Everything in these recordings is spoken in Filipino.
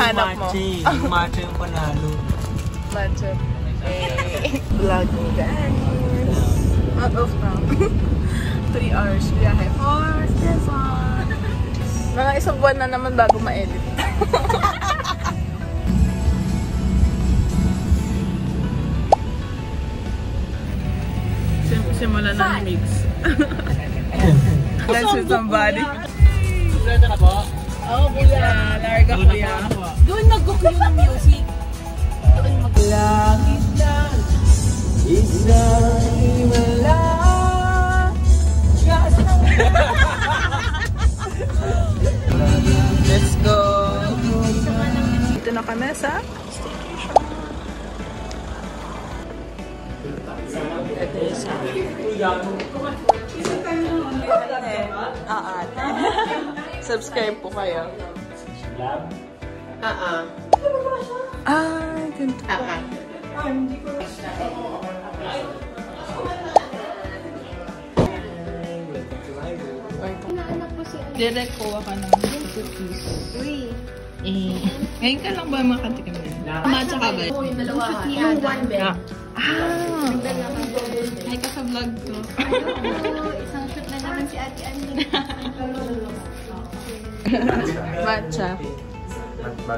hinahanap mo? Yung matcha yung panalo. Matcha. Vlog guys. Out of town. 3 hours biyahe for Quezon. Mga isang buwan na naman bago ma-edit. Simula na ni Mix. Dance with somebody. Kompleto na po? Oo, kuya. Larga kuya. Doon mag-go-cue ng music. Doon mag-go. Langit lang, isang himala. Let's go! Dito na kami sa station. Ito yung sa ate. Subscribe po kayo. Ganito pa. Direct kuha ka ng cookies. Uy. Ngayon ka lang ba makatikim din? Matcha ka ba? Yung dalawa. Yung one bed. Ay ka sa vlog ko. Isang shoot na naman si Ate Annie. Matcha.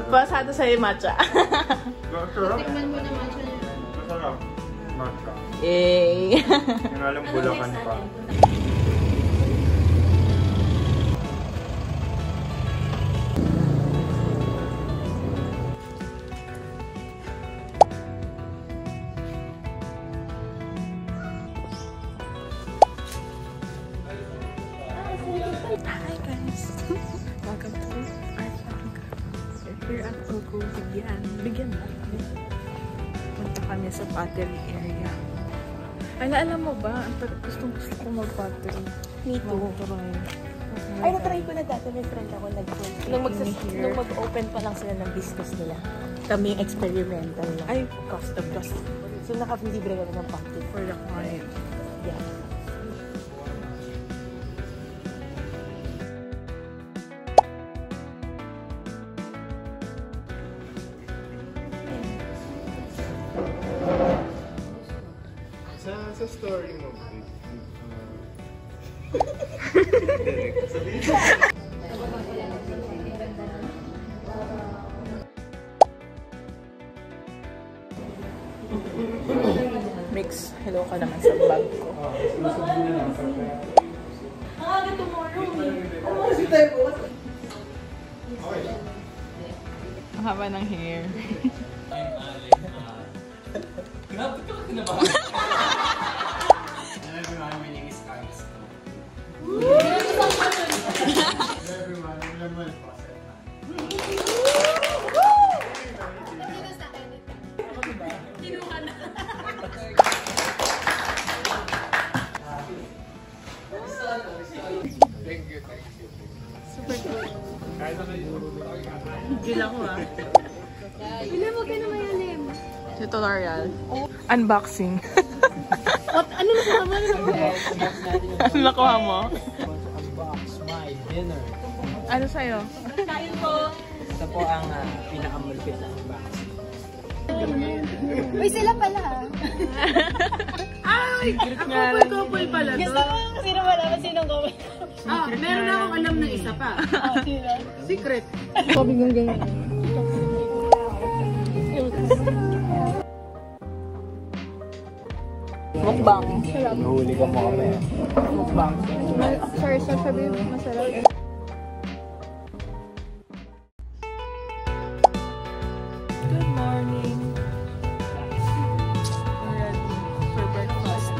Pasado sa'yo matcha. Tikman mo na matcha niya. Masarap. Matcha. Yay! Yung alam Bulacan pa. Hi guys! Welcome to our vlog. We're here at Ogo Bigyan na. Punta kami sa pottery area. Alam mo ba, gusto ko mag-pottery. Me too. Ay, na-try ko na dati. May friend ako nung mag-open pa lang sila ng business nila. Kami experimental lang. Ay, custom. So, naka-libre kami ng pottery. for the client. Yeah. Sa story mo, Mix, hello ka naman sa vlog ko. Ang haba ng hair. Grabe ka kinabahan. Hello everyone, my name is Carlos. everyone, naman po. Thank you. Super cool. Kahit na kayo. Gila ko ah. Ilan mo kayo na mayalim? Tutorial. Unboxing. Ano nakuha mo? Ano nakuha mo? Unbox my dinner. Ano sa'yo? Kain po. Ito po ang pinakamalupit na unboxing. Uy, sila pala ha. Ay! Couple pala to. Gusto mo sino malaman sinong couple? Meron na akong alam na isa pa. Sino? Secret. Sabi kong ganyan. Mukbang. Nahuli ka mo kami. Mukbang. Sorry, sabi masarap. Good morning. We're ready for breakfast.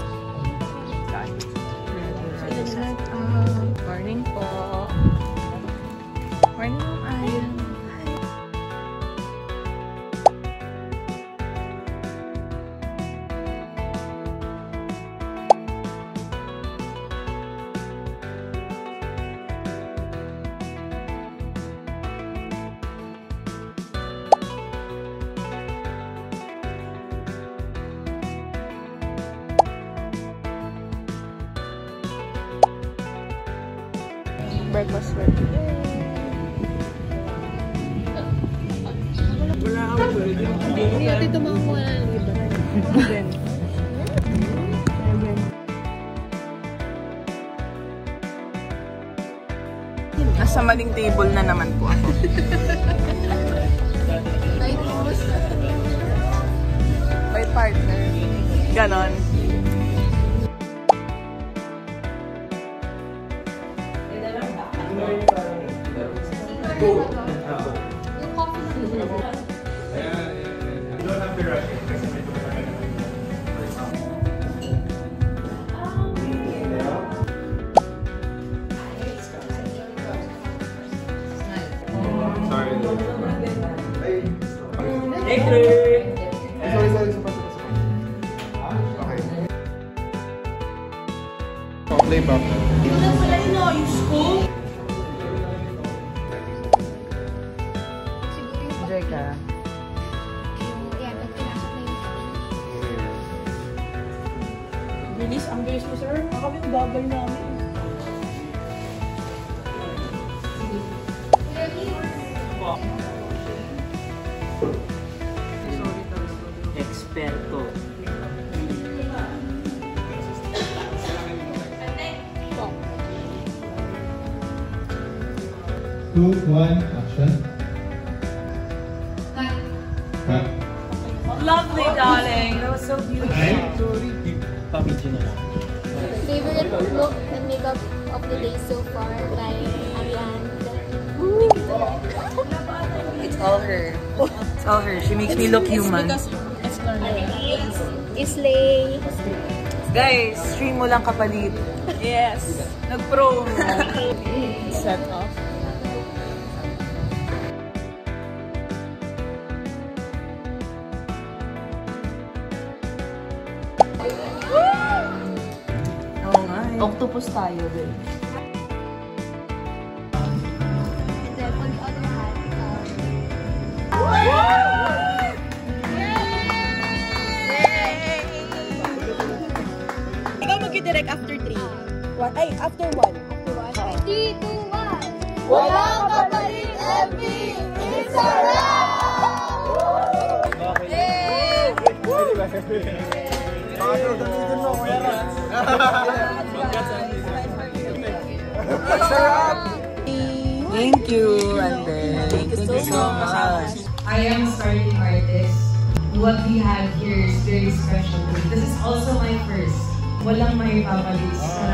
Morning po. Morning, Ayan. Breakfast ready. Hindi natin tumakuha ng iba. Nasa maling table na naman po ako. By partner. Ganon. You don't have to rush it kasi may tumagal naman yung sorry. Hey, Clay! Sorry. Okay. Play back. Enjoy ka. Bilis, ang bilis mo, sir. Baka yung bagal namin. Eksperto. Two, one, action. Cut. Lovely, darling. That was so beautiful. Sorry, pamidyo na lang. Favorite look and makeup of the day so far by Ariane. It's all her. It's all her. She makes me look human. Islay. Guys, stream mo lang kapalit. Yes. Nag-promo. Set off. Oo nga eh. Octopus tayo, din. And then on the other hand, Ikaw mag-direct after 3. After 1. after 1, 3, 2, 1. Walang kapalit, MV! It's a wrap! Thank you, Ande. Thank you so much. I am a starting artist. What we have here is very special. This is also my first. Walang may papalit sa